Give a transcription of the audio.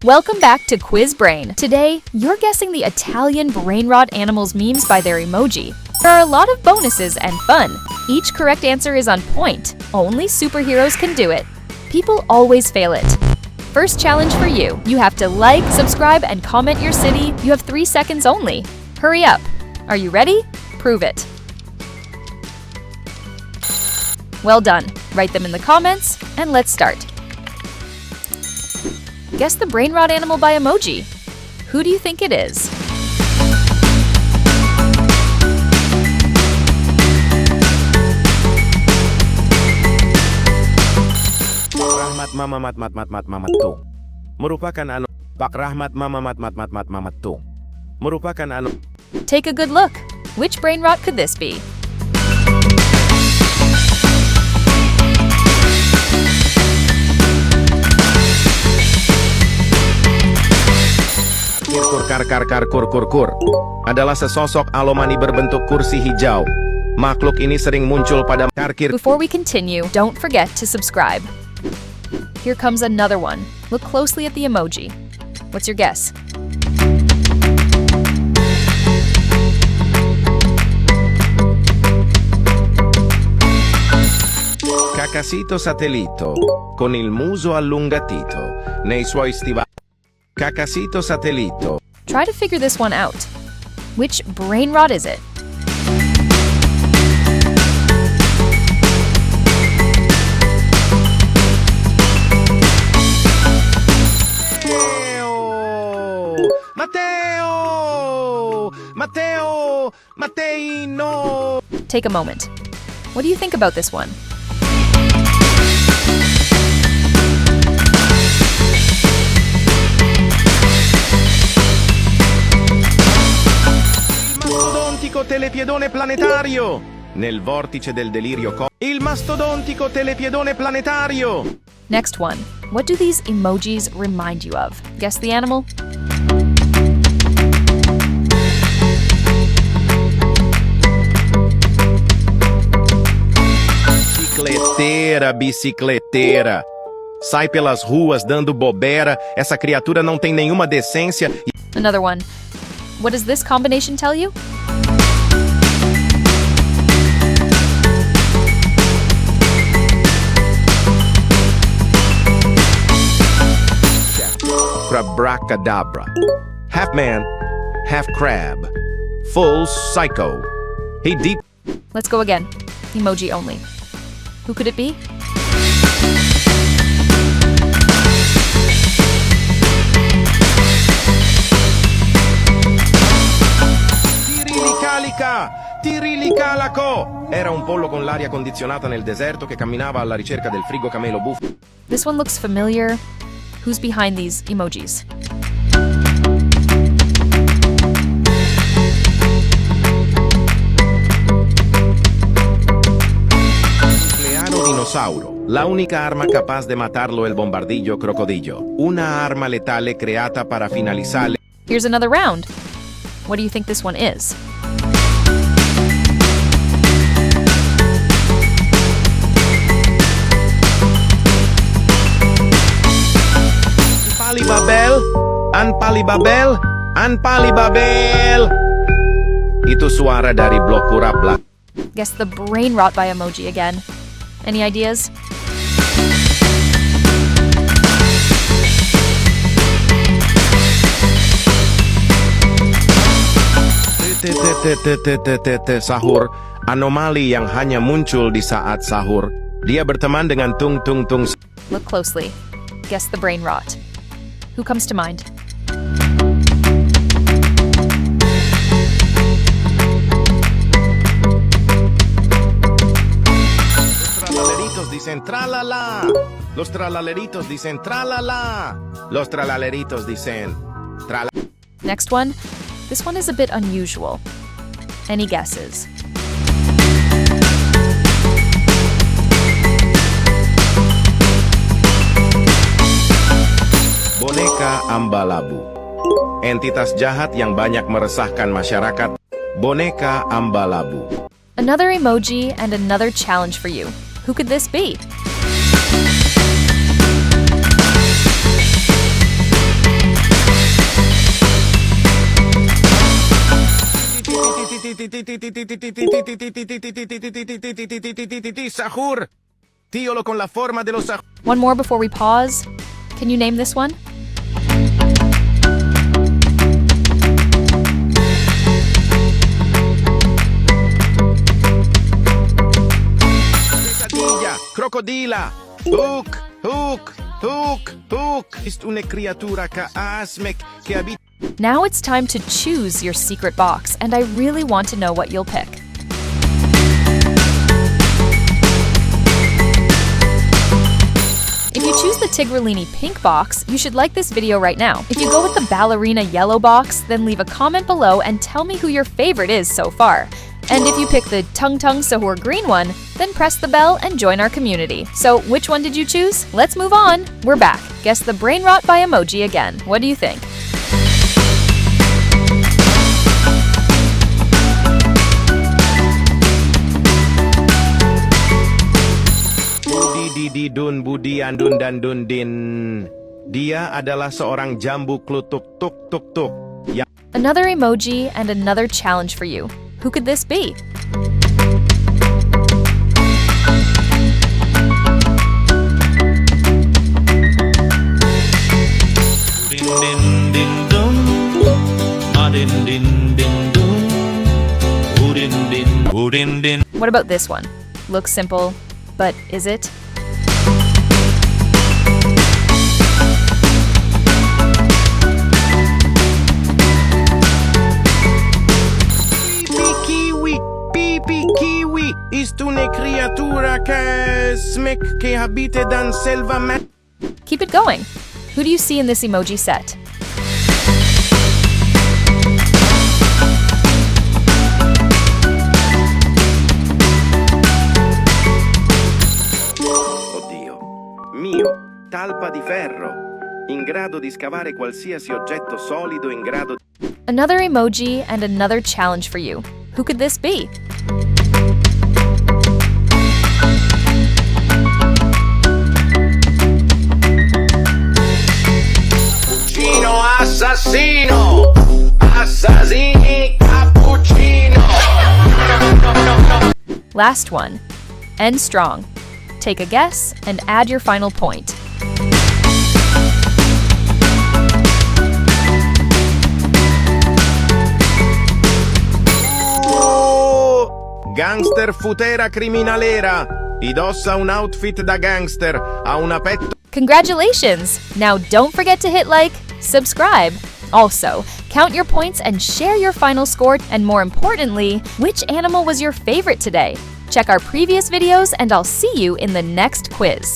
Welcome back to Quiz Brain. Today, you're guessing the Italian Brainrot Animal's memes by their emoji. There are a lot of bonuses and fun. Each correct answer is on point. Only superheroes can do it. People always fail it. First challenge for you. You have to like, subscribe, and comment your city. You have 3 seconds only. Hurry up. Are you ready? Prove it. Well done. Write them in the comments, and let's start. Guess the Brainrot animal by emoji. Who do you think it is? Rahmat mama mat to. Merupakan ano? Pak Rahmat mama mat to. Merupakan ano? Take a good look. Which Brainrot could this be? Kur adalah sesosok alomani berbentuk kursi hijau. Makhluk ini sering muncul pada karkir. Before we continue, don't forget to subscribe. Here comes another one. Look closely at the emoji. What's your guess? Cacasito satellito, con il muso allungatito, nei suoi stivali. Cacasito satellito. Try to figure this one out. Which Brainrot is it? Mateino. Take a moment. What do you think about this one? Telepiedone planetario nel vortice del delirio il mastodontico telepiedone planetario. Next one. What do these emojis remind you of? Guess the animal? Bicicleteira. Sai pelas ruas dando bobeira. Essa criatura não tem nenhuma decência. Another one. What does this combination tell you? Abracadabra. Half man, half crab. Full psycho. He deep. Let's go again. Emoji only. Who could it be? Tirilicalaco. Era un pollo con l'aria condizionata nel deserto che camminava alla ricerca del frigo camelo buffo. This one looks familiar. Who's behind these emojis? Nuclearo Dinossauro. La única arma capaz de matarlo el bombardillo crocodillo. Una arma letale creata para finalizar. Here's another round. What do you think this one is? Anpalibabel. Itu suara dari blok kurap. Guess the Brainrot by emoji again. Any ideas? Sahur. Anomali yang hanya muncul di saat sahur. Dia berteman dengan tung. Look closely. Guess the Brainrot. Who comes to mind? Los tralaleritos dicen tralala. Los tralaleritos dicen trala. Next one. This one is a bit unusual. Any guesses? Boneka Ambalabu. Entitas jahat yang banyak meresahkan masyarakat. Boneka Ambalabu. Another emoji and another challenge for you. Who could this be? Sahur. Tíolo con la forma de los sahur. One more before we pause. Can you name this one? Crocodila. Hook, hook, hook, hook. Ist una criatura caasmek que habita. Now it's time to choose your secret box, and I really want to know what you'll pick. If you choose the Tigrellini pink box, you should like this video right now. If you go with the Ballerina yellow box, then leave a comment below and tell me who your favorite is so far. And if you pick the Tung Tung Sahur green one, then press the bell and join our community. So which one did you choose? Let's move on. We're back. Guess the Brainrot by emoji again. What do you think? Budi di dun budi andun dan dun din. Dia adalah seorang jambu klutuk tuk tuk tuk. Another emoji and another challenge for you. Who could this be? What about this one? Looks simple, but is it? Kiwi ist una criatura que habita dan selva. Keep it going. Who do you see in this emoji set? Oddio mio, talpa di ferro, in grado di scavare qualsiasi oggetto solido in grado. Another emoji and another challenge for you. Who could this be? Assassino! Assassini cappuccino! Last one. End strong. Take a guess and add your final point. Gangster futera criminalera. Indossa un outfit da gangster. Ha una petto. Congratulations! Now don't forget to hit like, subscribe. Also, count your points and share your final score, and more importantly, which animal was your favorite today? Check our previous videos and I'll see you in the next quiz.